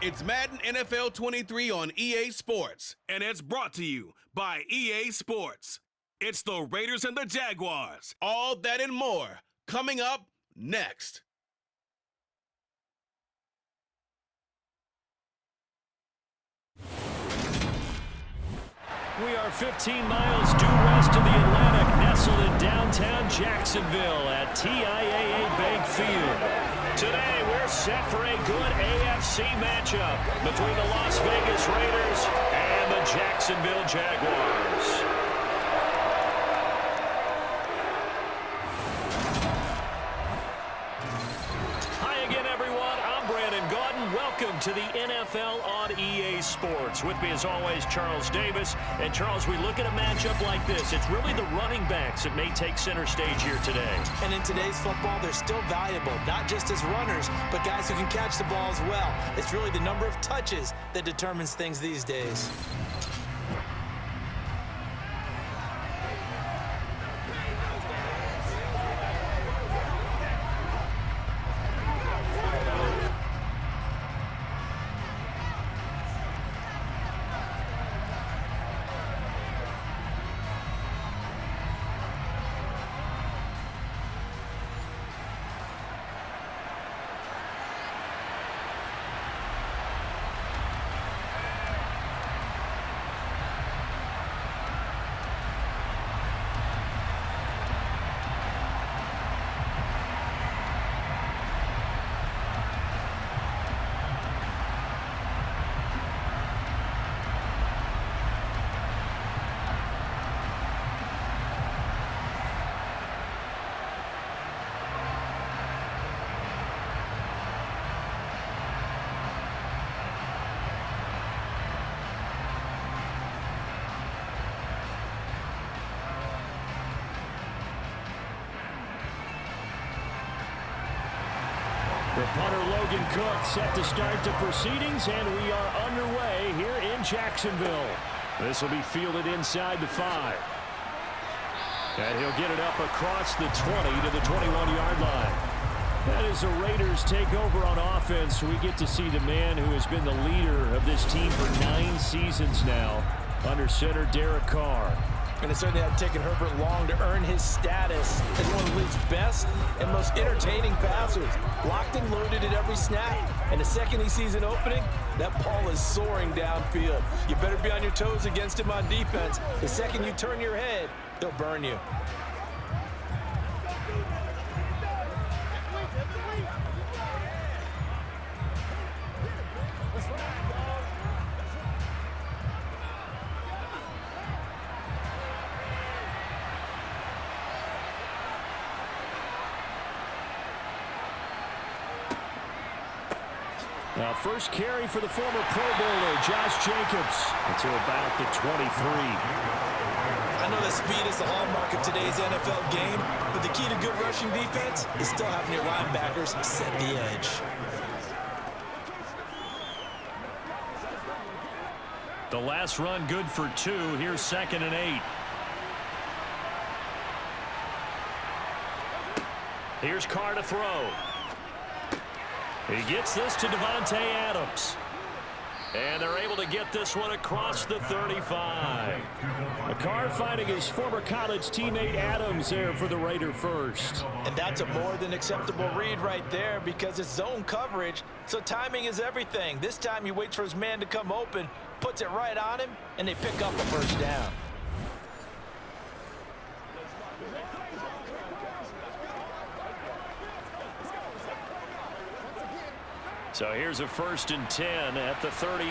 It's Madden NFL 23 on EA Sports, and it's brought to you by EA Sports. It's the Raiders and the Jaguars. All that and more coming up next. We are 15 miles due west of the Atlantic, nestled in downtown Jacksonville at TIAA Bank Field. Today, we're set for a good AFC matchup between the Las Vegas Raiders and the Jacksonville Jaguars. Welcome to the NFL on EA Sports. With me as always, Charles Davis. And Charles, we look at a matchup like this. It's really the running backs that may take center stage here today. And in today's football, they're still valuable, not just as runners, but guys who can catch the ball as well. It's really the number of touches that determines things these days. The punter Logan Cook set to start the proceedings, and we are underway here in Jacksonville. This will be fielded inside the 5. And he'll get it up across the 20 to the 21-yard line. That is the Raiders take over on offense. We get to see the man who has been the leader of this team for 9 seasons now, under center Derek Carr. And it certainly had taken Herbert long to earn his status as one of the league's best and most entertaining passers. Locked and loaded at every snap. And the second he sees an opening, that ball is soaring downfield. You better be on your toes against him on defense. The second you turn your head, they'll burn you. Now, first carry for the former Pro Bowler, Josh Jacobs, until about the 23. I know that speed is the hallmark of today's NFL game, but the key to good rushing defense is still having your linebackers set the edge. The last run good for 2. Here's 2nd and 8. Here's Carr to throw. He gets this to Davante Adams. And they're able to get this one across the 35. Carr finding his former college teammate Adams there for the Raider first. And that's a more than acceptable read right there because it's zone coverage, so timing is everything. This time he waits for his man to come open, puts it right on him, and they pick up a first down. So here's a 1st and 10 at the 38.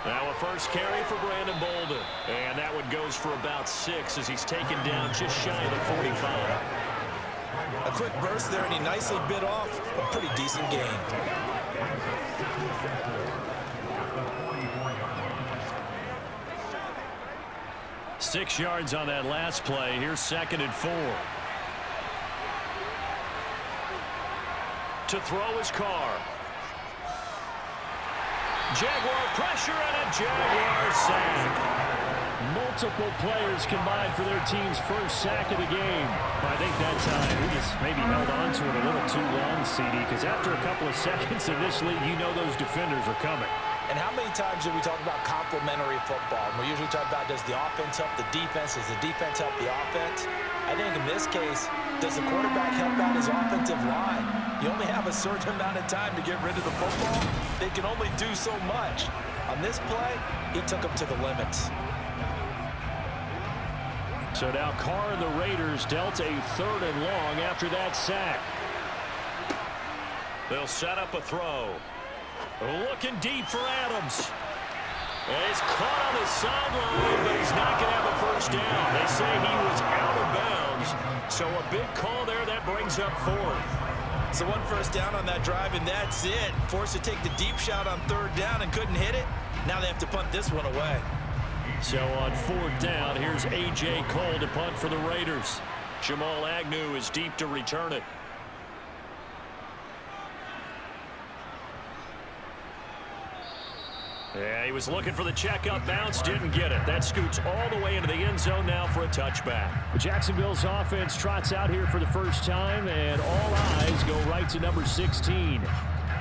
Now a first carry for Brandon Bolden. And that one goes for about 6 as he's taken down just shy of the 45. A quick burst there, and he nicely bit off a pretty decent gain. Six yards on that last play. Here's 2nd and 4. To throw his Carr. Jaguar pressure and a Jaguar sack. multiple players combined for their team's first sack of the game. I think that time we just maybe held on to it a little too long, CD, because after a couple of seconds in this league, you know those defenders are coming. And how many times do we talk about complementary football? We usually talk about, does the offense help the defense? Does the defense help the offense? I think in this case, does the quarterback help out his offensive line? You only have a certain amount of time to get rid of the football. They can only do so much. On this play, he took them to the limits. So now Carr and the Raiders dealt a 3rd and long after that sack. They'll set up a throw. Looking deep for Adams. And he's caught on the sideline, but he's not going to have a first down. They say he was out of bounds. So a big call there that brings up 4th. So 1 first down on that drive, and that's it. Forced to take the deep shot on 3rd down and couldn't hit it. Now they have to punt this one away. So on 4th down, here's A.J. Cole to punt for the Raiders. Jamal Agnew is deep to return it. Yeah, he was looking for the checkup bounce, didn't get it. That scoots all the way into the end zone now for a touchback. Jacksonville's offense trots out here for the first time, and all eyes go right to number 16.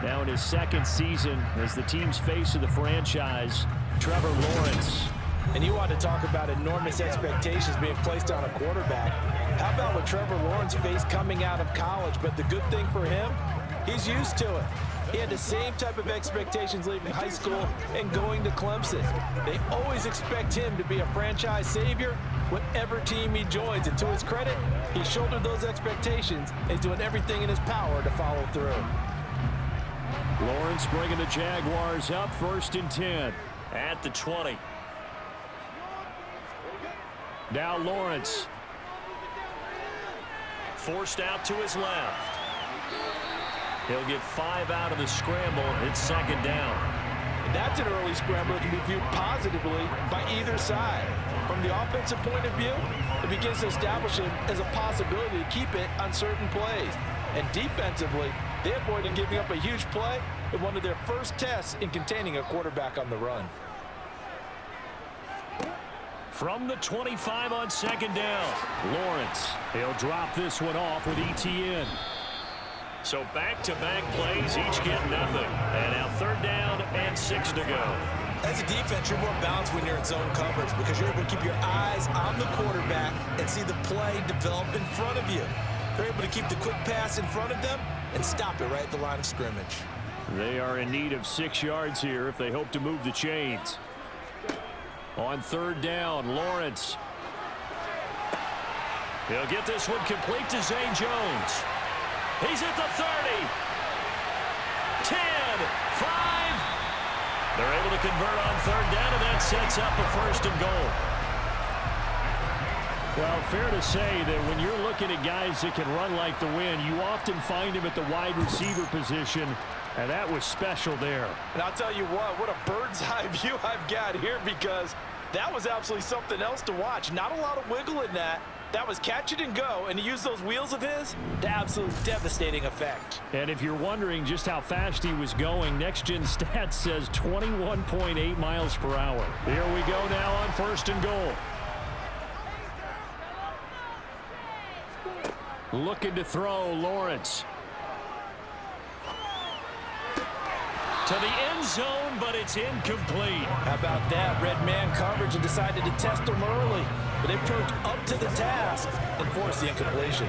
Now in his 2nd season as the team's face of the franchise, Trevor Lawrence. And you want to talk about enormous expectations being placed on a quarterback. How about what Trevor Lawrence faced coming out of college? But the good thing for him, he's used to it. He had the same type of expectations leaving high school and going to Clemson. They always expect him to be a franchise savior, whatever team he joins. And to his credit, he shouldered those expectations and is doing everything in his power to follow through. Lawrence bringing the Jaguars up 1st and 10 at the 20. Now Lawrence. Forced out to his left. He'll get 5 out of the scramble. It's 2nd down. And that's an early scramble that can be viewed positively by either side. From the offensive point of view, it begins to establish him as a possibility to keep it on certain plays. And defensively, they avoided giving up a huge play in one of their first tests in containing a quarterback on the run. From the 25 on 2nd down, Lawrence. He'll drop this one off with ETN. So back-to-back plays, each get nothing. And now 3rd down and 6 to go. As a defense, you're more balanced when you're in zone coverage because you're able to keep your eyes on the quarterback and see the play develop in front of you. They're able to keep the quick pass in front of them and stop it right at the line of scrimmage. They are in need of 6 yards here if they hope to move the chains. On 3rd down, Lawrence. He'll get this one complete to Zay Jones. He's at the 30. 10, 5. They're able to convert on 3rd down, and that sets up a 1st and goal. Well, fair to say that when you're looking at guys that can run like the wind, you often find him at the wide receiver position, and that was special there. And I'll tell you what a bird's eye view I've got here because that was absolutely something else to watch. Not a lot of wiggle in that. That was catch it and go, and he used those wheels of his to absolute devastating effect. And if you're wondering just how fast he was going, Next Gen Stats says 21.8 miles per hour. Here we go now on 1st and goal. Looking to throw, Lawrence. To the end zone, but it's incomplete. How about that? Red man coverage and decided to test him early. But they proved up to the task and forced the incompletion.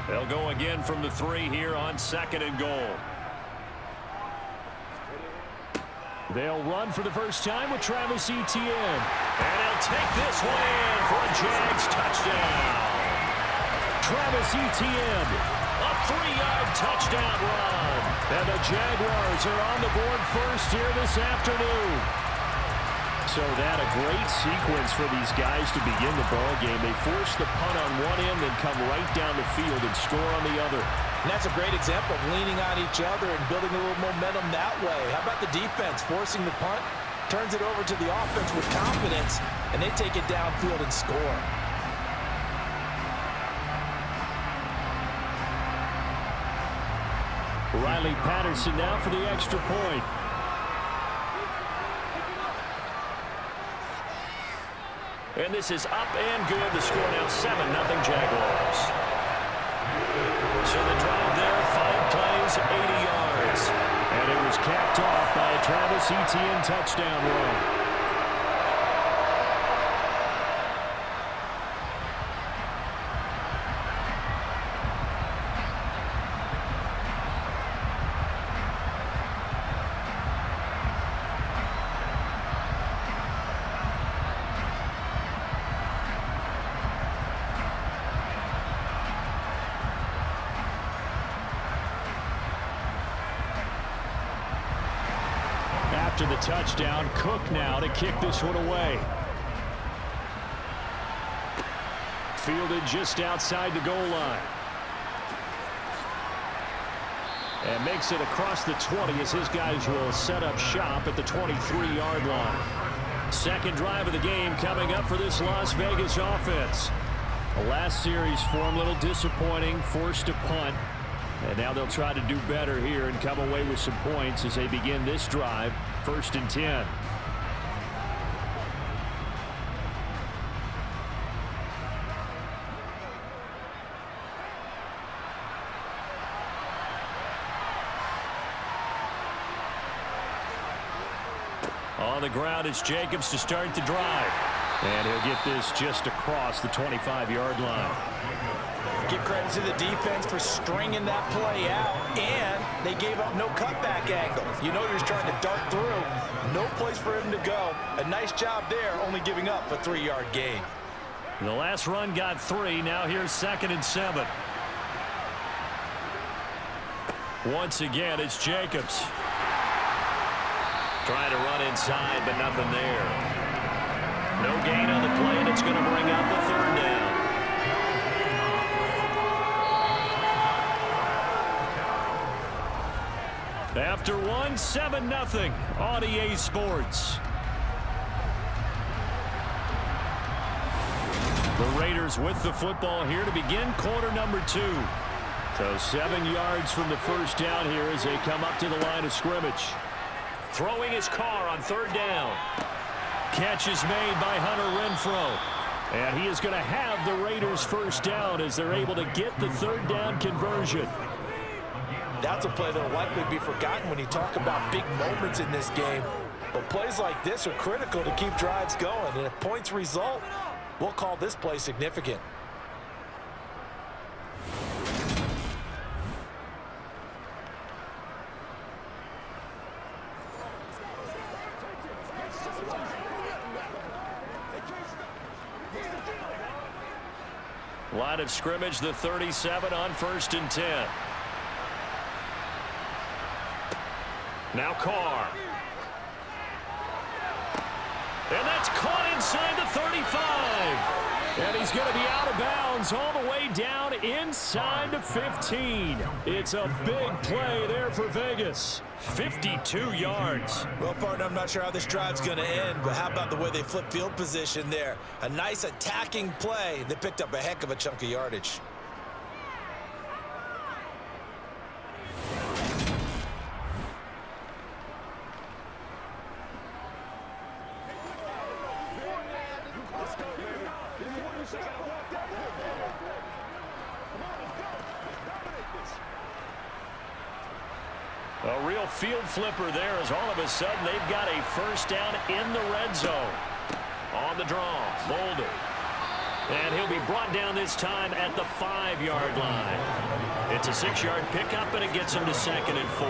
They'll go again from the 3 here on 2nd and goal. They'll run for the first time with Travis Etienne. And he'll take this one in for a Jags touchdown. Travis Etienne, a 3-yard touchdown run. And the Jaguars are on the board first here this afternoon. So that a great sequence for these guys to begin the ball game. They force the punt on one end, then come right down the field and score on the other. And that's a great example of leaning on each other and building a little momentum that way. How about the defense forcing the punt, turns it over to the offense with confidence, and they take it downfield and score. Riley Patterson now for the extra point. And this is up and good. The score now 7-0 Jaguars. So the drive there, 5 plays, 80 yards. And it was capped off by a Travis Etienne touchdown run. After the touchdown, Cook now to kick this one away. Fielded just outside the goal line. And makes it across the 20 as his guys will set up shop at the 23-yard line. Second drive of the game coming up for this Las Vegas offense. The last series for him, a little disappointing, forced a punt. And now they'll try to do better here and come away with some points as they begin this drive, 1st and 10. On the ground, it's Jacobs to start the drive. And he'll get this just across the 25-yard line. Give credit to the defense for stringing that play out, and they gave up no cutback angle. You know you're trying to dart through. No place for him to go. A nice job there, only giving up a 3-yard gain. The last run got 3. Now here's 2nd and 7. Once again, it's Jacobs. Trying to run inside, but nothing there. No gain on the play, and it's going to bring up the 3rd down. After 7-0 on EA Sports. The Raiders with the football here to begin quarter number 2. So 7 yards from the first down here as they come up to the line of scrimmage. Throwing his car on 3rd down. Catch is made by Hunter Renfrow. And he is going to have the Raiders first down as they're able to get the 3rd down conversion. That's a play that will likely be forgotten when you talk about big moments in this game. But plays like this are critical to keep drives going. And if points result, we'll call this play significant. Line of scrimmage, the 37 on 1st and 10. Now Carr. And that's caught inside the 35. And he's going to be out of bounds all the way down inside the 15. It's a big play there for Vegas. 52 yards. Well, partner, I'm not sure how this drive's going to end, but how about the way they flip field position there? A nice attacking play that picked up a heck of a chunk of yardage. A real field flipper there as all of a sudden they've got a first down in the red zone. On the draw, Boulder. And he'll be brought down this time at the 5-yard line. It's a 6-yard pickup, and it gets him to 2nd and 4.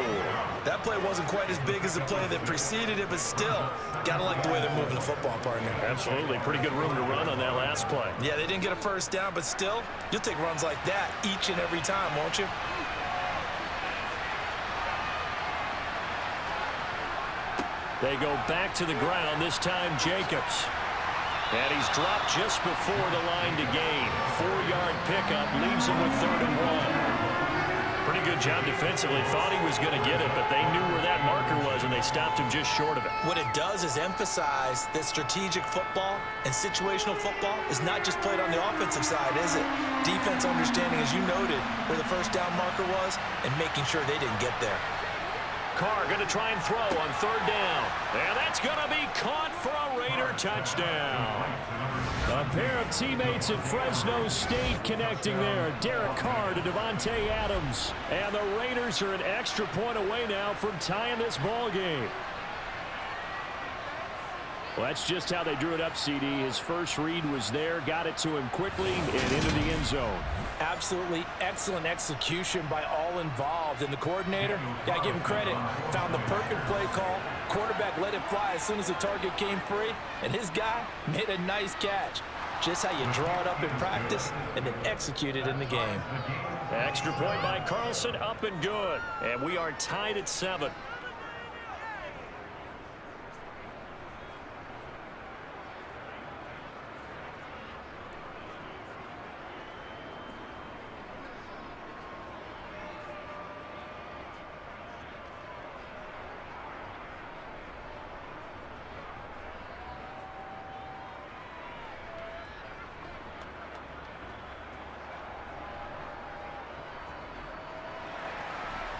That play wasn't quite as big as the play that preceded it, but still, gotta like the way they're moving the football, partner. Absolutely. Pretty good room to run on that last play. Yeah, they didn't get a first down, but still, you'll take runs like that each and every time, won't you? They go back to the ground, this time Jacobs. And he's dropped just before the line to gain. 4-yard pickup leaves him with 3rd and 1. Pretty good job defensively. Thought he was going to get it, but they knew where that marker was, and they stopped him just short of it. What it does is emphasize that strategic football and situational football is not just played on the offensive side, is it? Defense understanding, as you noted, where the first down marker was and making sure they didn't get there. Carr going to try and throw on third down. And that's going to be caught for a Raider touchdown. A pair of teammates at Fresno State connecting there. Derek Carr to Devontae Adams. And the Raiders are an extra point away now from tying this ball game. Well, that's just how they drew it up, CD. His first read was there, got it to him quickly, and into the end zone. Absolutely excellent execution by all involved. And the coordinator, got to give him credit, found the perfect play call. Quarterback let it fly as soon as the target came free, and his guy made a nice catch. Just how you draw it up in practice and then execute it in the game. Extra point by Carlson, up and good. And we are tied at 7.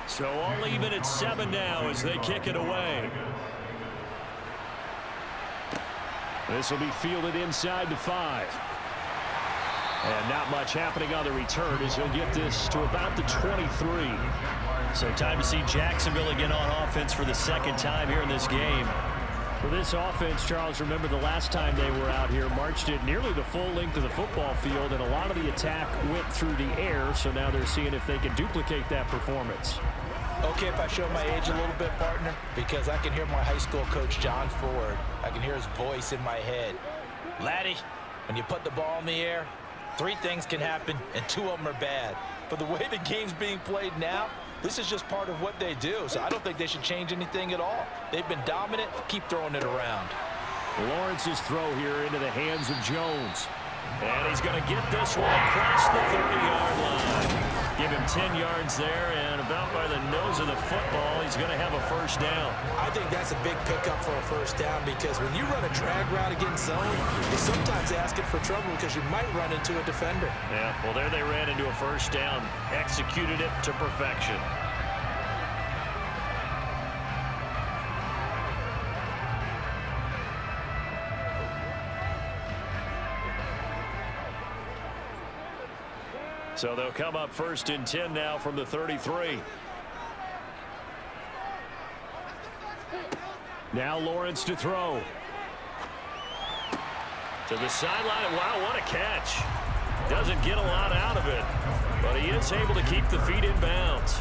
So all even at 7 now as they kick it away. This will be fielded inside the 5. And not much happening on the return as he'll get this to about the 23. So time to see Jacksonville again on offense for the second time here in this game. For this offense, Charles, remember the last time they were out here, marched it nearly the full length of the football field, and a lot of the attack went through the air, so now they're seeing if they can duplicate that performance. Okay, if I show my age a little bit, partner, because I can hear my high school coach, John Ford. I can hear his voice in my head. Laddie, when you put the ball in the air, 3 things can happen, and 2 of them are bad. But the way the game's being played now, this is just part of what they do, so I don't think they should change anything at all. They've been dominant. Keep throwing it around. Lawrence's throw here into the hands of Jones. And he's going to get this one across the 30-yard line. Give him 10 yards there, and about by the nose of the football, he's going to have a first down. I think that's a big pickup for a first down, because when you run a drag route against zone, you're sometimes asking for trouble because you might run into a defender. Yeah, well, there they ran into a first down, executed it to perfection. So they'll come up 1st and 10 now from the 33. Now Lawrence to throw. To the sideline. Wow, what a catch. Doesn't get a lot out of it, but he is able to keep the feet in bounds.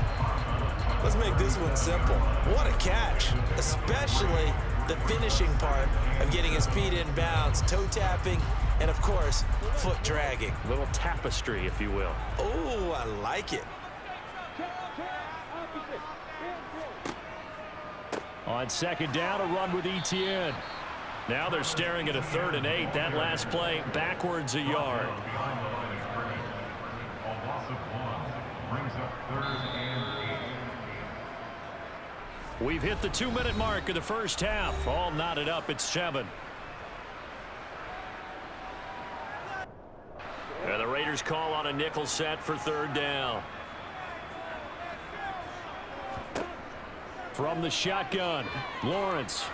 Let's make this one simple. What a catch, especially the finishing part of getting his feet in bounds, toe tapping, and of course, foot dragging. A little tapestry, if you will. Oh, I like it. On 2nd down, a run with Etienne. Now they're staring at a 3rd and 8. That last play backwards a yard. We've hit the 2-minute mark of the first half. All knotted up at 7. And the Raiders call on a nickel set for 3rd down. From the shotgun, Lawrence.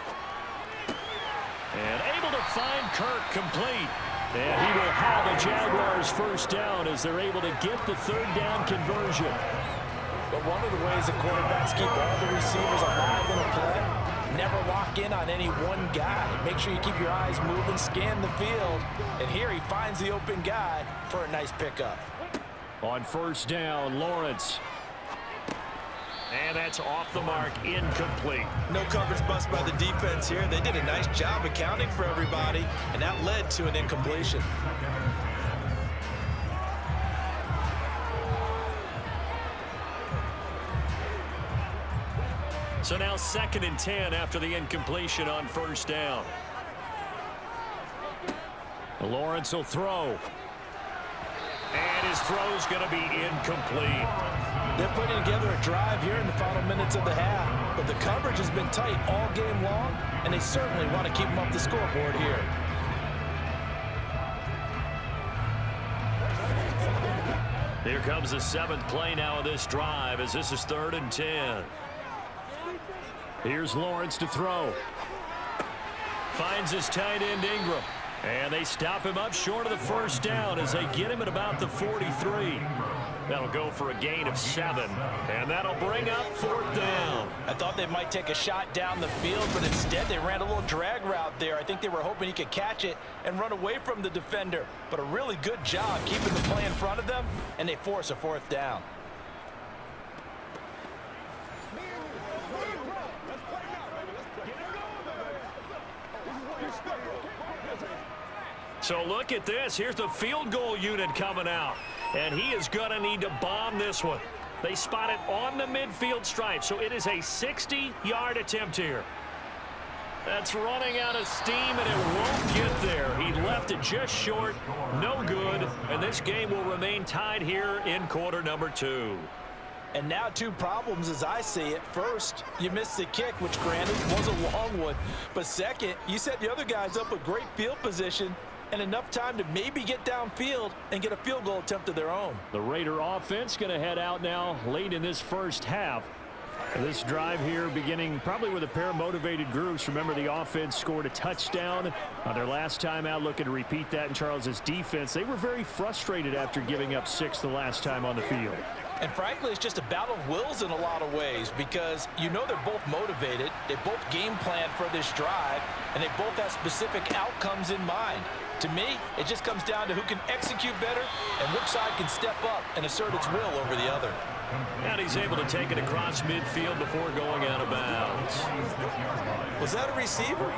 And able to find Kirk complete. And he will have a Jaguars first down as they're able to get the 3rd down conversion. But one of the ways the quarterbacks keep all the receivers alive in a play, never lock in on any one guy. Make sure you keep your eyes moving, scan the field. And here he finds the open guy for a nice pickup. On 1st down, Lawrence. And that's off the mark, incomplete. No coverage bust by the defense here. They did a nice job accounting for everybody, and that led to an incompletion. So now 2nd and 10 after the incompletion on 1st down. Lawrence will throw. And his throw's going to be incomplete. They're putting together a drive here in the final minutes of the half. But the coverage has been tight all game long, and they certainly want to keep them up the scoreboard here. Here comes the 7th play now of this drive as this is 3rd and 10. Here's Lawrence to throw. Finds his tight end Ingram. And they stop him up short of the first down as they get him at about the 43. That'll go for a gain of 7. And that'll bring up 4th down. I thought they might take a shot down the field, but instead they ran a little drag route there. I think they were hoping he could catch it and run away from the defender. But a really good job keeping the play in front of them, and they force a 4th down. So look at this. Here's the field goal unit coming out. And he is going to need to bomb this one. They spot it on the midfield stripe. So it is a 60-yard attempt here. That's running out of steam, and it won't get there. He left it just short. No good. And this game will remain tied here in quarter number 2. And now 2 problems as I see it. First, you missed the kick, which granted was a long one. But second, you set the other guys up with great field position and enough time to maybe get downfield and get a field goal attempt of their own. The Raider offense going to head out now late in this first half. This drive here beginning probably with a pair of motivated groups. Remember, the offense scored a touchdown on their last time out. Looking to repeat that in Charles's defense. They were very frustrated after giving up 6 the last time on the field. And frankly, it's just a battle of wills in a lot of ways because you know they're both motivated. They both game plan for this drive, and they both have specific outcomes in mind. To me, it just comes down to who can execute better and which side can step up and assert its will over the other. And he's able to take it across midfield before going out of bounds. Was that a receiver?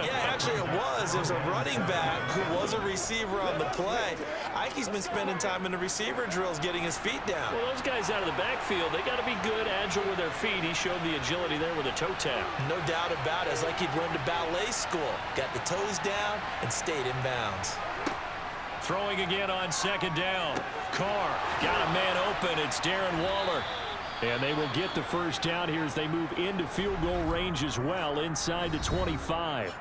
Yeah, actually it was. It was a running back who was a receiver on the play. Ikey's been spending time in the receiver drills getting his feet down. Well, those guys out of the backfield, they got to be good, agile with their feet. He showed the agility there with a toe tap. No doubt about it. It's like he'd run to ballet school. Got the toes down and stayed in bounds. Throwing again on 2nd down. Carr got a man open. It's Darren Waller. And they will get the first down here as they move into field goal range as well inside the 25.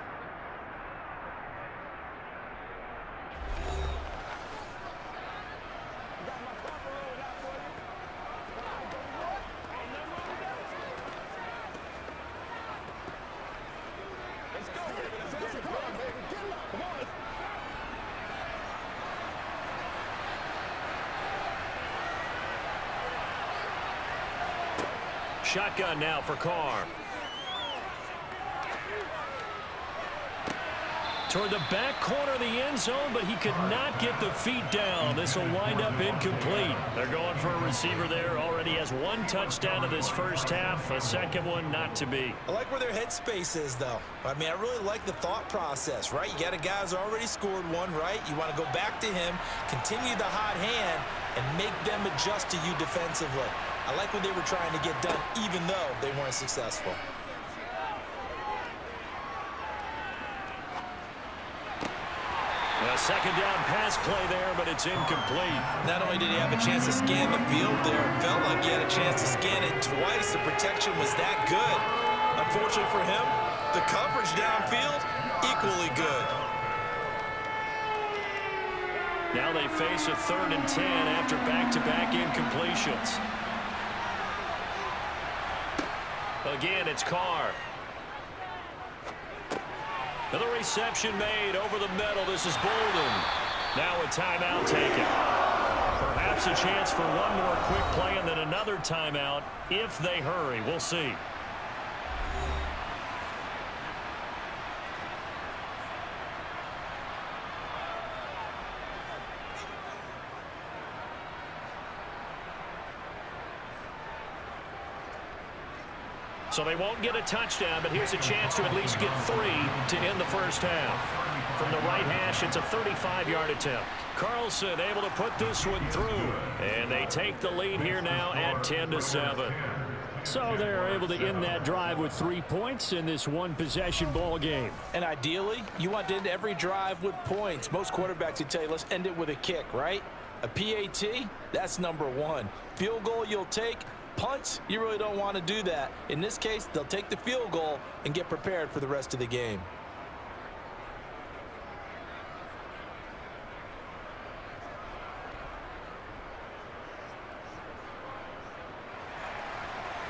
Shotgun now for Carr. Toward the back corner of the end zone, but he could not get the feet down. This will wind up incomplete. They're going for a receiver there. Already has 1 touchdown in this first half. A second one not to be. I like where their headspace is, though. I mean, I really like the thought process, right? You got a guy who's already scored 1, right? You want to go back to him, continue the hot hand, and make them adjust to you defensively. I like what they were trying to get done, even though they weren't successful. A 2nd down pass play there, but it's incomplete. Not only did he have a chance to scan the field there, it felt like he had a chance to scan it twice. The protection was that good. Unfortunately for him, the coverage downfield, equally good. Now they face a 3rd and 10 after back-to-back incompletions. Again, it's Carr. Another reception made over the middle. This is Bolden. Now a timeout taken. Perhaps a chance for one more quick play and then another timeout if they hurry. We'll see. So they won't get a touchdown, but here's a chance to at least get 3 to end the first half. From the right hash, it's a 35-yard attempt. Carlson able to put this one through. And they take the lead here now at 10-7. So they're able to end that drive with 3 points in this one-possession ball game. And ideally, you want to end every drive with points. Most quarterbacks would tell you, let's end it with a kick, right? A PAT, that's number one. Field goal you'll take. Punts, you really don't want to do that. In this case, they'll take the field goal and get prepared for the rest of the game.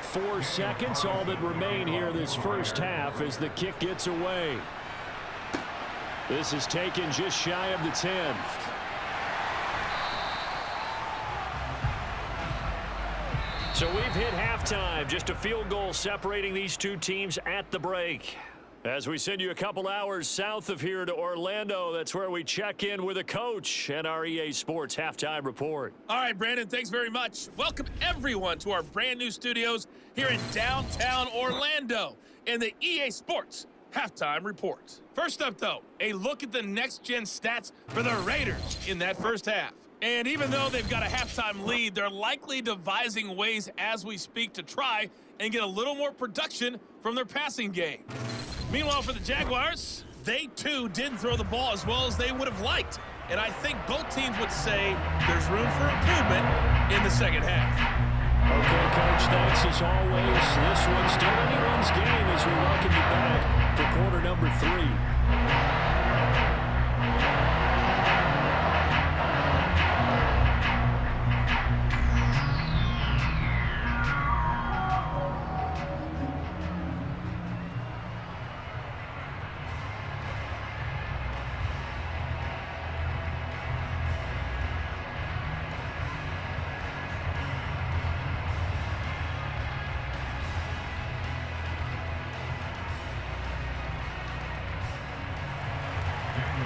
Four seconds, all that remain here this first half as the kick gets away. This is taken just shy of the 10. So we've hit halftime, just a field goal separating these two teams at the break. As we send you a couple hours south of here to Orlando, that's where we check in with a coach and our EA Sports Halftime Report. All right, Brandon, thanks very much. Welcome everyone to our brand new studios here in downtown Orlando in the EA Sports Halftime Report. First up, though, a look at the next-gen stats for the Raiders in that first half. And even though they've got a halftime lead, they're likely devising ways as we speak to try and get a little more production from their passing game. Meanwhile, for the Jaguars, they too didn't throw the ball as well as they would have liked. And I think both teams would say there's room for improvement in the second half. Okay, Coach, thanks as always. This one's still anyone's game as we welcome you back for quarter number 3.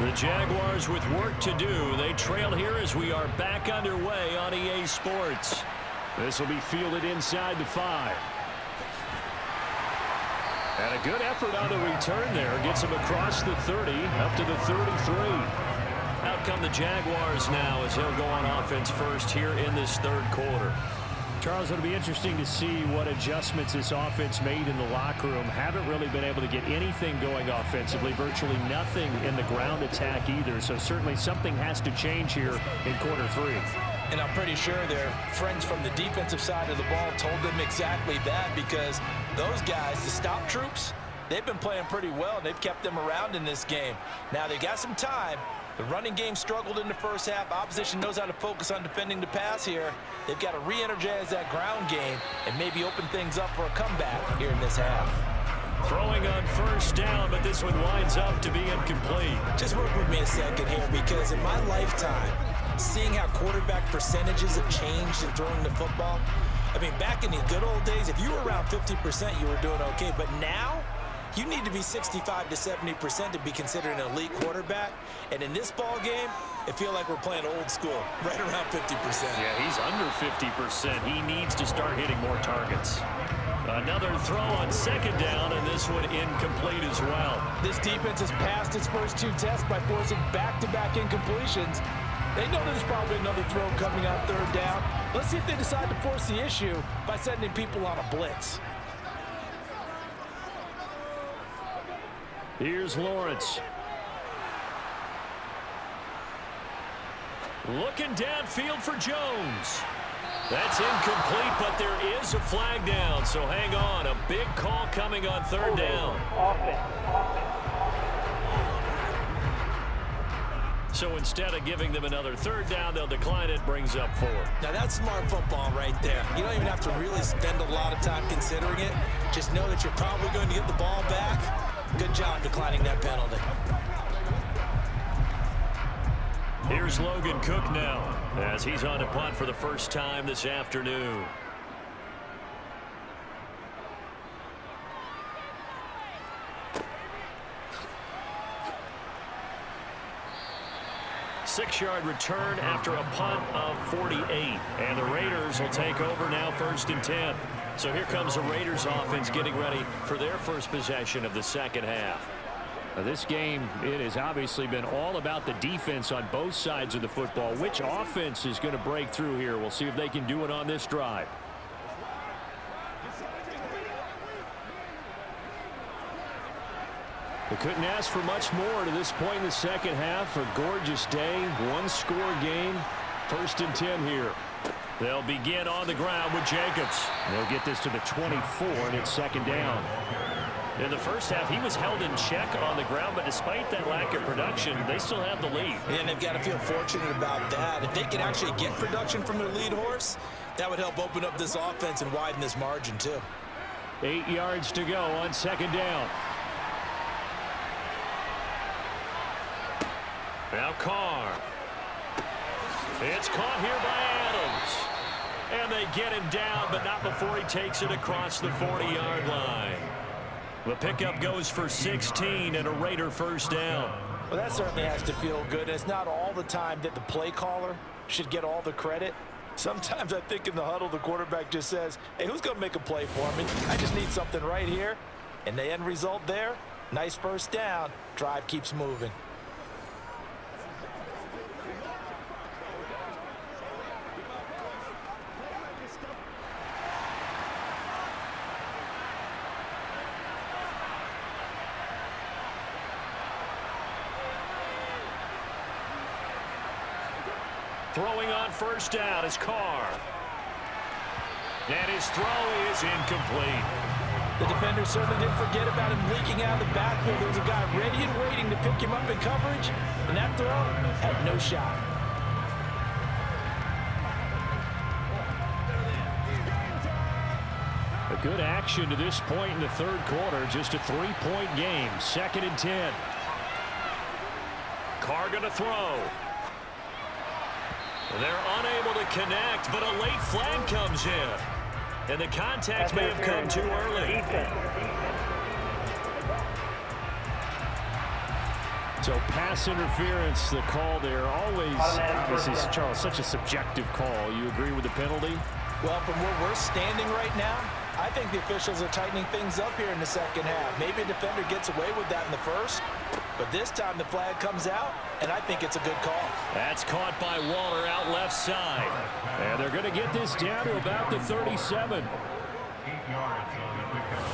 The Jaguars with work to do. They trail here as we are back underway on EA Sports. This will be fielded inside the 5. And a good effort on the return there. Gets him across the 30, up to the 33. Out come the Jaguars now as he'll go on offense first here in this third quarter. Charles, it'll be interesting to see what adjustments this offense made in the locker room. Haven't really been able to get anything going offensively, virtually nothing in the ground attack either. So certainly something has to change here in quarter 3. And I'm pretty sure their friends from the defensive side of the ball told them exactly that, because those guys, the stop troops, they've been playing pretty well. They've kept them around in this game. Now they got some time. The running game struggled in the first half. Opposition knows how to focus on defending the pass here. They've got to re-energize that ground game and maybe open things up for a comeback here in this half. Throwing on first down, but this one winds up to be incomplete. Just work with me a second here, because in my lifetime, seeing how quarterback percentages have changed in throwing the football, I mean, back in the good old days, if you were around 50%, you were doing okay. But now, you need to be 65 to 70% to be considered an elite quarterback. And in this ball game, it feels like we're playing old school, right around 50%. Yeah, he's under 50%. He needs to start hitting more targets. Another throw on second down, and this one incomplete as well. This defense has passed its first 2 tests by forcing back-to-back incompletions. They know there's probably another throw coming on third down. Let's see if they decide to force the issue by sending people on a blitz. Here's Lawrence. Looking downfield for Jones. That's incomplete, but there is a flag down, so hang on. A big call coming on third down. So instead of giving them another third down, they'll decline it, brings up 4. Now that's smart football right there. You don't even have to really spend a lot of time considering it. Just know that you're probably going to get the ball back. Good job declining that penalty. Here's Logan Cook now as he's on to punt for the first time this afternoon. Six-yard return after a punt of 48. And the Raiders will take over now, 1st and 10. So here comes the Raiders offense getting ready for their first possession of the second half. Now this game, it has obviously been all about the defense on both sides of the football. Which offense is going to break through here? We'll see if they can do it on this drive. They couldn't ask for much more to this point in the second half. A gorgeous day, 1-score game. First and 10 here. They'll begin on the ground with Jacobs. They'll get this to the 24, and it's second down. In the first half, he was held in check on the ground, but despite that lack of production, they still have the lead. And they've got to feel fortunate about that. If they can actually get production from their lead horse, that would help open up this offense and widen this margin, too. 8 yards to go on second down. Now Carr. It's caught here by Adams. And they get him down, but not before he takes it across the 40-yard line. The pickup goes for 16 and a Raider first down. Well, that certainly has to feel good. And it's not all the time that the play caller should get all the credit. Sometimes I think in the huddle, the quarterback just says, hey, who's going to make a play for me? I just need something right here. And the end result there, nice first down. Drive keeps moving. Throwing on first down is Carr. And his throw is incomplete. The defender certainly didn't forget about him leaking out of the backfield. There was a guy ready and waiting to pick him up in coverage, and that throw had no shot. A good action to this point in the third quarter. Just a 3-point game. Second and 10. Carr going to throw. They're unable to connect, but a late flag comes in. And the contact may have come too early. So pass interference, the call there. Always, obviously, Charles, such a subjective call. You agree with the penalty? Well, from where we're standing right now, I think the officials are tightening things up here in the second half. Maybe a defender gets away with that in the first, but this time the flag comes out, and I think it's a good call. That's caught by Waller out left side. And they're going to get this down to about the 37.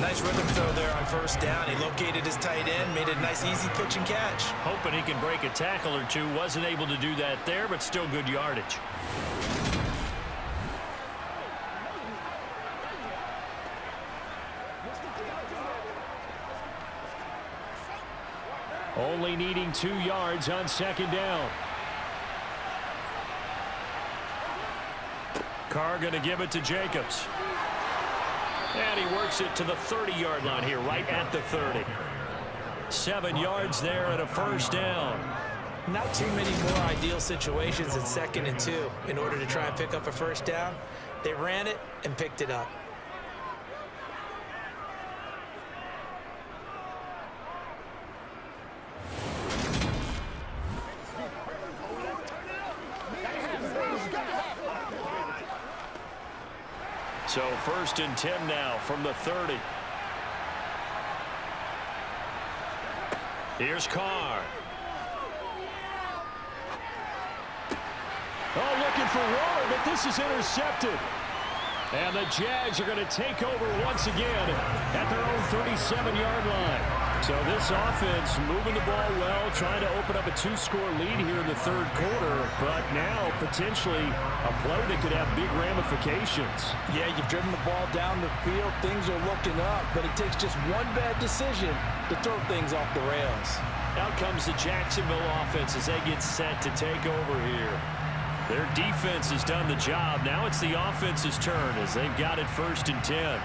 Nice rhythm throw there on first down. He located his tight end, made a nice easy pitch and catch. Hoping he can break a tackle or two. Wasn't able to do that there, but still good yardage. Only needing 2 yards on second down. Carr going to give it to Jacobs. And he works it to the 30-yard line here, right at the 30. 7 yards there and a first down. Not too many more ideal situations in second and 2 in order to try and pick up a first down. They ran it and picked it up. So first and 10 now from the 30. Here's Carr. Oh, looking for Waller, but this is intercepted. And the Jags are going to take over once again at their own 37-yard line. So this offense moving the ball well, trying to open up a 2-score lead here in the third quarter, but now potentially a play that could have big ramifications. Yeah, you've driven the ball down the field. Things are looking up, but it takes just one bad decision to throw things off the rails. Out comes the Jacksonville offense as they get set to take over here. Their defense has done the job. Now it's the offense's turn as they've got it first and 10.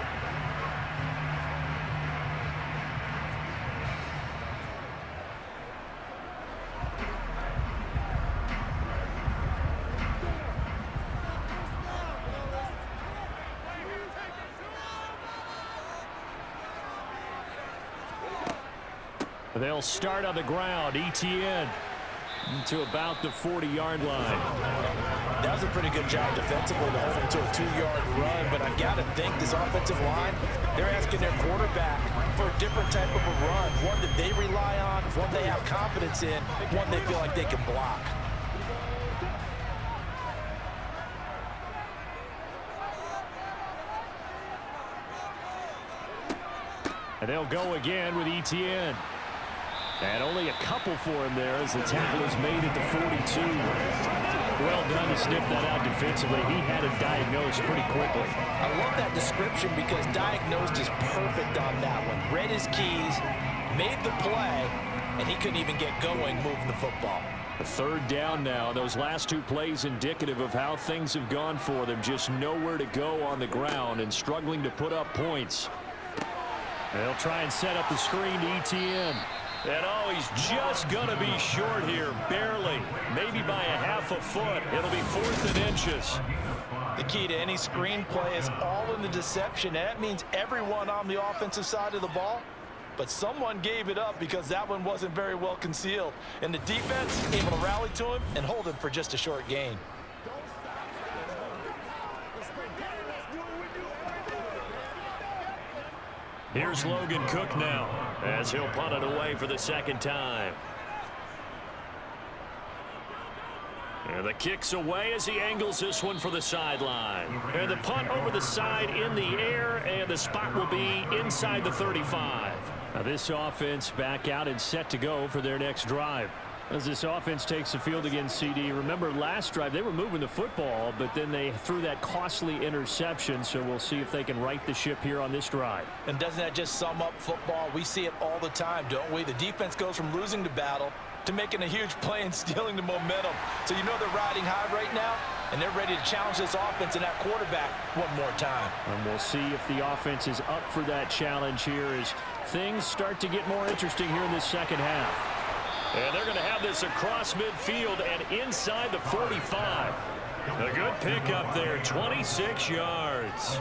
They'll start on the ground. ETN to about the 40-yard line. That was a pretty good job defensively to hold him to a 2-yard run, but I've got to think this offensive line, they're asking their quarterback for a different type of a run, one that they rely on, one they have confidence in, one they feel like they can block. And they'll go again with ETN. And only a couple for him there as the tackle is made at the 42. Well done to sniff that out defensively. He had it diagnosed pretty quickly. I love that description because diagnosed is perfect on that one. Read his keys, made the play, and he couldn't even get going moving the football. A third down now. Those last two plays indicative of how things have gone for them. Just nowhere to go on the ground and struggling to put up points. They'll try and set up the screen to ETN. And oh, he's just going to be short here, barely. Maybe by a half a foot. It'll be 4th and inches. The key to any screen play is all in the deception. And that means everyone on the offensive side of the ball. But someone gave it up because that one wasn't very well concealed. And the defense able to rally to him and hold him for just a short gain. Here's Logan Cook now as he'll punt it away for the second time. And the kick's away as he angles this one for the sideline. And the punt over the side in the air, and the spot will be inside the 35. Now this offense back out and set to go for their next drive. As this offense takes the field against CD, remember last drive they were moving the football, but then they threw that costly interception, so we'll see if they can right the ship here on this drive. And doesn't that just sum up football? We see it all the time, don't we? The defense goes from losing the battle to making a huge play and stealing the momentum. So you know they're riding high right now, and they're ready to challenge this offense and that quarterback one more time. And we'll see if the offense is up for that challenge here as things start to get more interesting here in this second half. And they're going to have this across midfield and inside the 45. A good pickup there, 26 yards.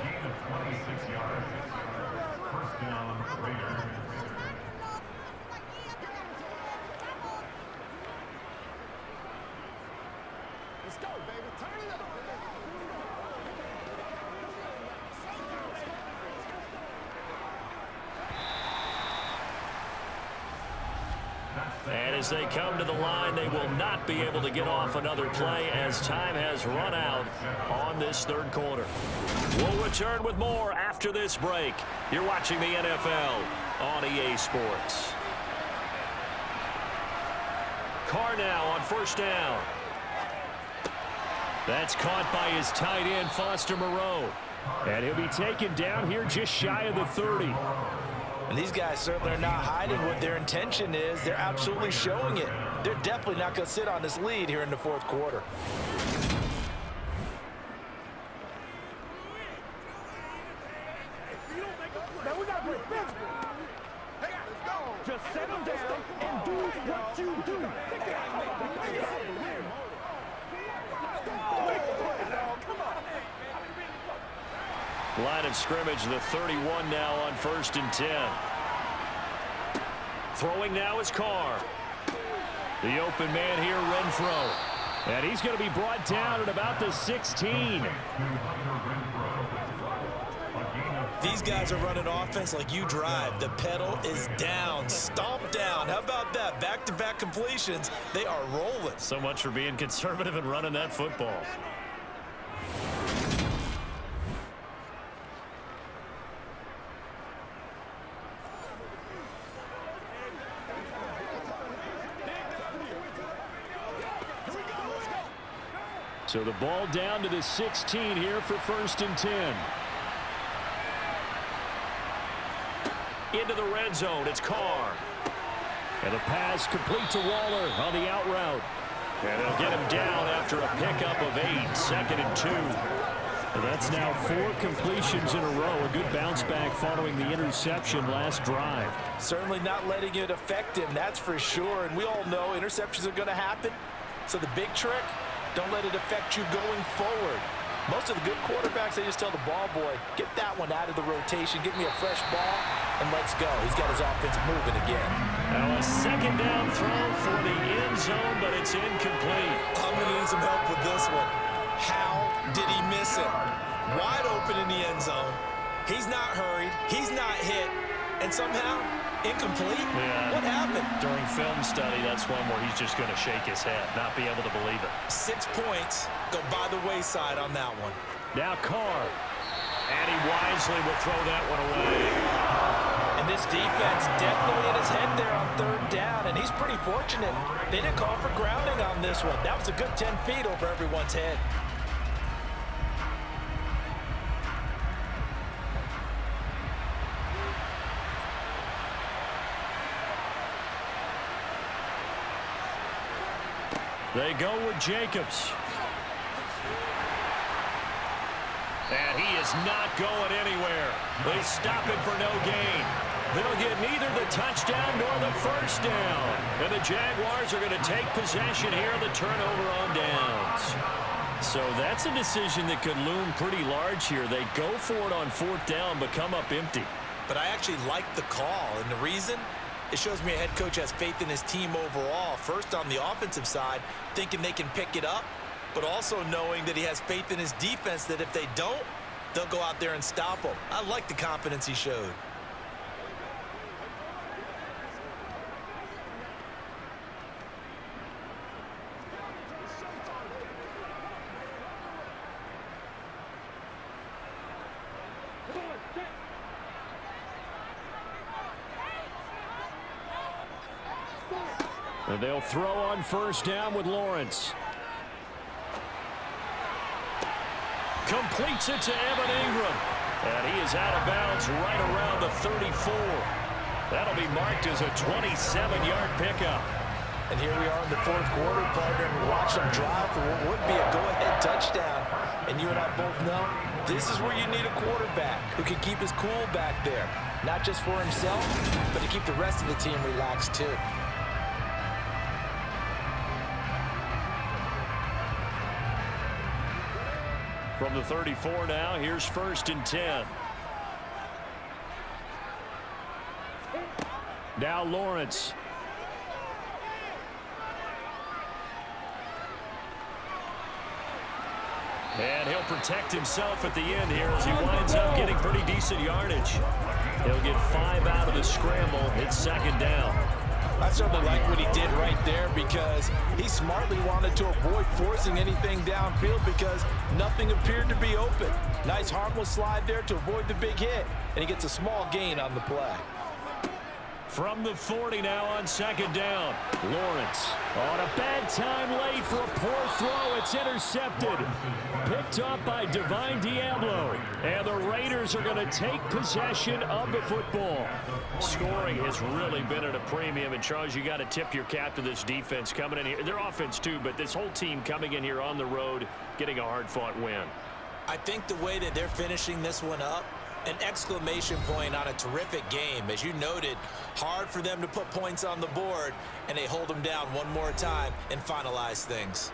Let's go, baby. Turn it up. And as they come to the line, they will not be able to get off another play as time has run out on this third quarter. We'll return with more after this break. You're watching the NFL on EA Sports. Carr now on first down. That's caught by his tight end, Foster Moreau. And he'll be taken down here just shy of the 30. And these guys certainly are not hiding what their intention is. They're absolutely showing it. They're definitely not going to sit on this lead here in the fourth quarter. Man, we got to be physical. Hey, let's go. Just settle down and do what you do. Line of scrimmage, the 31 now on 1st and 10. Throwing now is Carr. The open man here, Renfro. And he's going to be brought down at about the 16. These guys are running offense like you drive. The pedal is down, stomp down. How about that? Back-to-back completions. They are rolling. So much for being conservative and running that football. So the ball down to the 16 here for 1st and 10. Into the red zone, it's Carr. And the pass complete to Waller on the out route. And they'll get him down after a pickup of 8, 2nd and 2. And that's now 4 completions in a row. A good bounce back following the interception last drive. Certainly not letting it affect him, that's for sure. And we all know interceptions are going to happen. So the big trick, don't let it affect you going forward. Most of the good quarterbacks, they just tell the ball boy, get that one out of the rotation, get me a fresh ball, and let's go. He's got his offense moving again. Now a second down throw for the end zone, but it's incomplete. I'm going to need some help with this one. How did he miss it? Wide open in the end zone. He's not hurried. He's not hit. And somehow, incomplete? Yeah. What happened? During film study, that's one where he's just going to shake his head, not be able to believe it. 6 points go by the wayside on that one. Now Carr. And he wisely will throw that one away. And this defense definitely in his head there on third down, and he's pretty fortunate. They didn't call for grounding on this one. That was a good 10 feet over everyone's head. They go with Jacobs. And he is not going anywhere. They stop him for no gain. They'll get neither the touchdown nor the first down. And the Jaguars are going to take possession here on the turnover on downs. So that's a decision that could loom pretty large here. They go for it on fourth down, but come up empty. But I actually like the call, and the reason? It shows me a head coach has faith in his team overall. First on the offensive side, thinking they can pick it up, but also knowing that he has faith in his defense that if they don't, they'll go out there and stop them. I like the confidence he showed. And they'll throw on first down with Lawrence. Completes it to Evan Ingram. And he is out of bounds right around the 34. That'll be marked as a 27-yard pickup. And here we are in the fourth quarter, partner, and we watch them drive for what would be a go-ahead touchdown. And you and I both know this is where you need a quarterback who can keep his cool back there. Not just for himself, but to keep the rest of the team relaxed too. From the 34 now, here's first and 10. Now Lawrence. And he'll protect himself at the end here as he winds up getting pretty decent yardage. He'll get 5 out of the scramble. It's second down. I certainly like what he did right there because he smartly wanted to avoid forcing anything downfield because nothing appeared to be open. Nice harmless slide there to avoid the big hit, and he gets a small gain on the play. From the 40 now on second down. Lawrence on a bad time late for a poor throw. It's intercepted. Picked up by Divine Diablo. And the Raiders are going to take possession of the football. Scoring has really been at a premium. And, Charles, you got to tip your cap to this defense coming in here. Their offense, too, but this whole team coming in here on the road, getting a hard-fought win. I think the way that they're finishing this one up, an exclamation point on a terrific game. As you noted, hard for them to put points on the board, and they hold them down one more time and finalize things.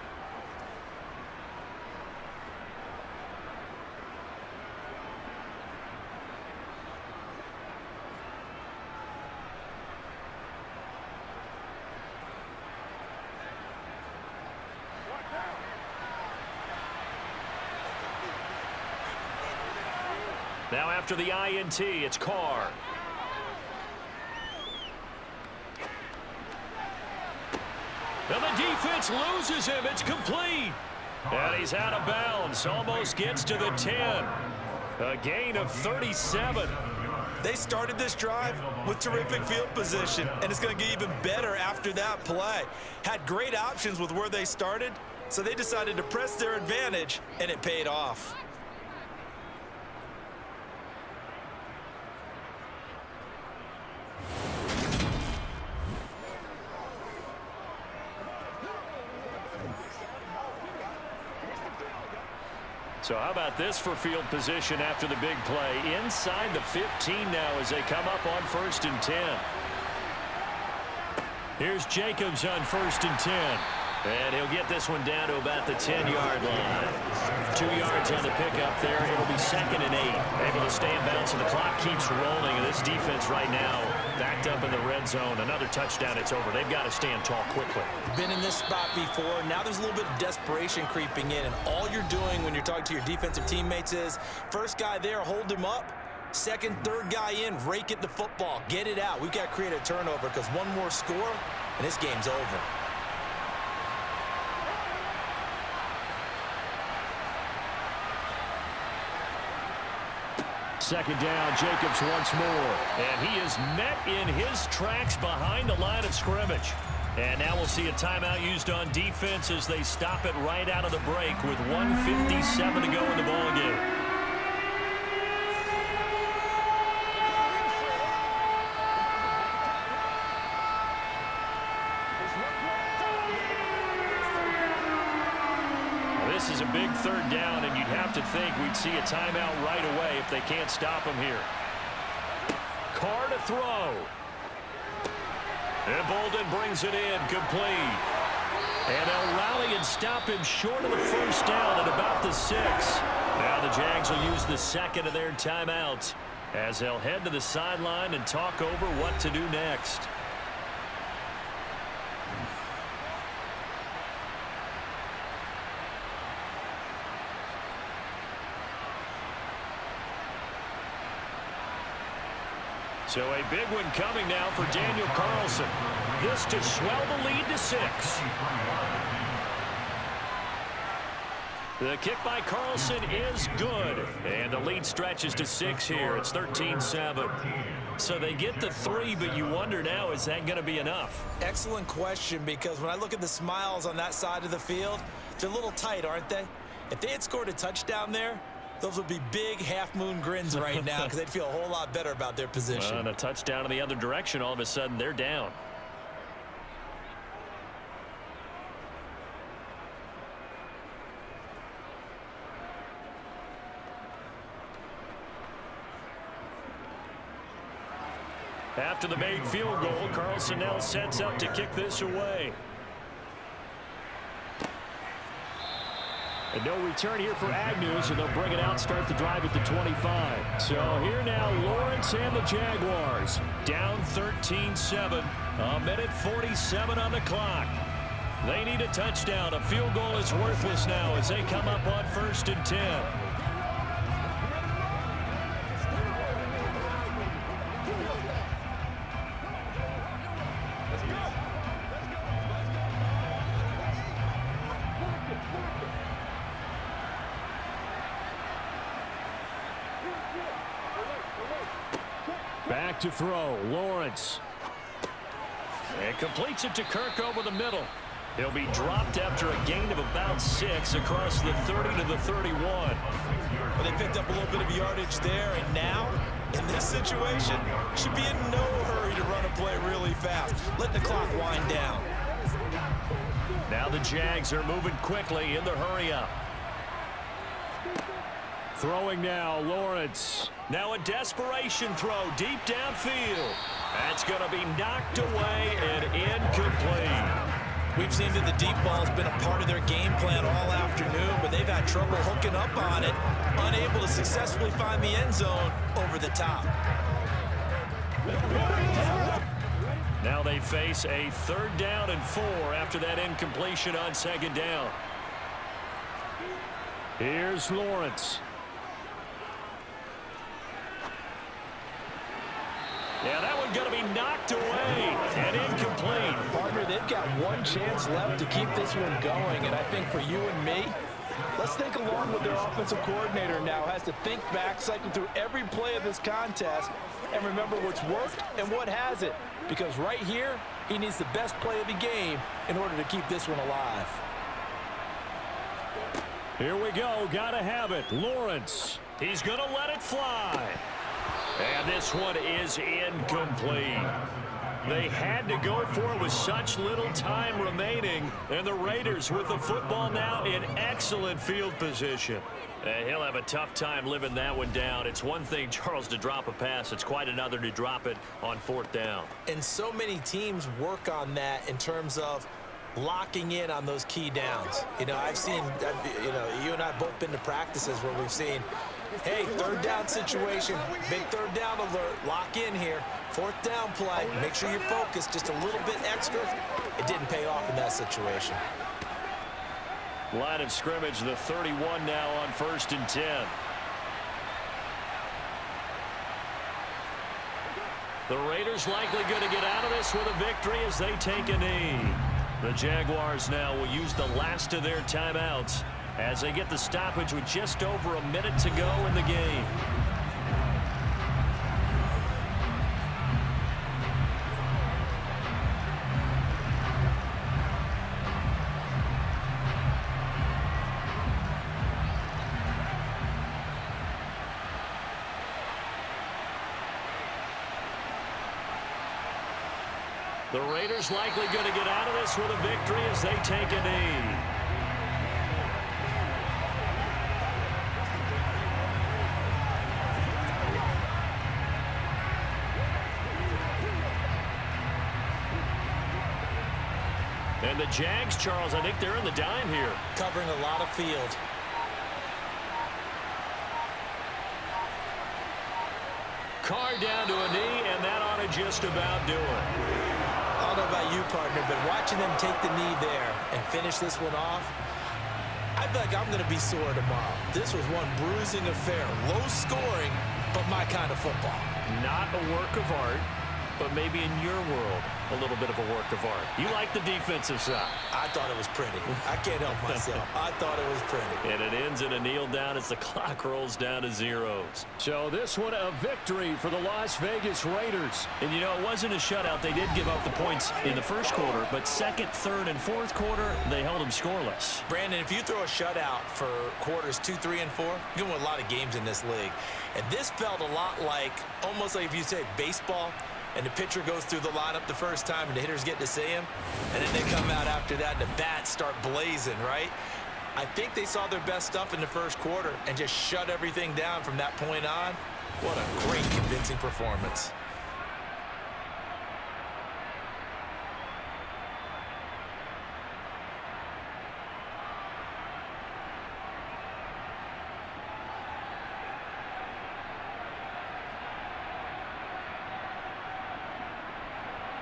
Now after the INT, it's Carr. And the defense loses him. It's complete. And he's out of bounds. Almost gets to the 10. A gain of 37. They started this drive with terrific field position, and it's going to get even better after that play. Had great options with where they started, so they decided to press their advantage, and it paid off. So how about this for field position after the big play? Inside the 15 now as they come up on first and 10. Here's Jacobs on first and 10. And he'll get this one down to about the 10-yard line. 2 yards on the pickup there. It'll be second and 8. Able to stay in bounds, and the clock keeps rolling. And this defense right now backed up in the red zone. Another touchdown, it's over. They've got to stand tall quickly. Been in this spot before. Now there's a little bit of desperation creeping in. And all you're doing when you're talking to your defensive teammates is, first guy there, hold him up. Second, third guy in, rake at the football. Get it out. We've got to create a turnover because one more score, and this game's over. Second down, Jacobs once more. And he is met in his tracks behind the line of scrimmage. And now we'll see a timeout used on defense as they stop it right out of the break with 1:57 to go in the ballgame. This is a big third down, and you'd have to think we'd see a timeout right away if they can't stop him here. Carr to throw. And Bolden brings it in, complete. And they'll rally and stop him short of the first down at about the 6. Now the Jags will use the second of their timeouts as they'll head to the sideline and talk over what to do next. So a big one coming now for Daniel Carlson. This to swell the lead to 6. The kick by Carlson is good. And the lead stretches to 6 here. It's 13-7. So they get the 3, but you wonder now, is that going to be enough? Excellent question, because when I look at the smiles on that side of the field, they're a little tight, aren't they? If they had scored a touchdown there, those would be big half-moon grins right now because they'd feel a whole lot better about their position. And a touchdown in the other direction, all of a sudden they're down. After the made field goal, Carlson now sets up to kick this away. And no return here for Agnew, so they'll bring it out, start the drive at the 25. So here now, Lawrence and the Jaguars. Down 13-7, a minute 47 on the clock. They need a touchdown. A field goal is worthless now as they come up on 1st and 10. Back to throw, Lawrence. And completes it to Kirk over the middle. He'll be dropped after a gain of about 6 across the 30 to the 31. Well, they picked up a little bit of yardage there, and now, in this situation, should be in no hurry to run a play really fast. Let the clock wind down. Now the Jags are moving quickly in the hurry-up. Throwing now, Lawrence. Now a desperation throw deep downfield. That's going to be knocked away and incomplete. We've seen that the deep ball has been a part of their game plan all afternoon, but they've had trouble hooking up on it, unable to successfully find the end zone over the top. Now they face a 3rd down and 4 after that incompletion on 2nd down. Here's Lawrence. Yeah, that one's going to be knocked away and incomplete. Partner, they've got one chance left to keep this one going, and I think for you and me, let's think along with their offensive coordinator now. Has to think back, cycle through every play of this contest, and remember what's worked and what hasn't. Because right here, he needs the best play of the game in order to keep this one alive. Here we go. Got to have it. Lawrence. He's going to let it fly. And this one is incomplete. They had to go for it with such little time remaining. And the Raiders with the football now in excellent field position. He'll have a tough time living that one down. It's one thing, Charles, to drop a pass. It's quite another to drop it on 4th down. And so many teams work on that in terms of locking in on those key downs. You know, I've seen, you and I have both been to practices where we've seen, hey, 3rd down situation, big 3rd down alert, lock in here. 4th down play, make sure you're focused just a little bit extra. It didn't pay off in that situation. Line of scrimmage, the 31 now on 1st and 10. The Raiders likely going to get out of this with a victory as they take a knee. The Jaguars now will use the last of their timeouts as they get the stoppage with just over a minute to go in the game. The Raiders likely going to get out of this with a victory as they take a knee. And the Jags, Charles, I think they're in the dime here. Covering a lot of field. Carr down to a knee, and that ought to just about do it. I don't know about you, partner, but watching them take the knee there and finish this one off, I feel like I'm going to be sore tomorrow. This was one bruising affair. Low scoring, but my kind of football. Not a work of art, but maybe in your world, a little bit of a work of art. You like the defensive side. I thought it was pretty. I can't help myself. I thought it was pretty. And it ends in a kneel down as the clock rolls down to zeros. So this one a victory for the Las Vegas Raiders. And you know, it wasn't a shutout. They did give up the points in the first quarter, but second, third, and fourth quarter, they held them scoreless. Brandon, if you throw a shutout for quarters 2, 3, and 4, you're going to win a lot of games in this league. And this felt a lot like, almost like if you say baseball, and the pitcher goes through the lineup the first time and the hitters get to see him, and then they come out after that and the bats start blazing, right? I think they saw their best stuff in the first quarter and just shut everything down from that point on. What a great, convincing performance.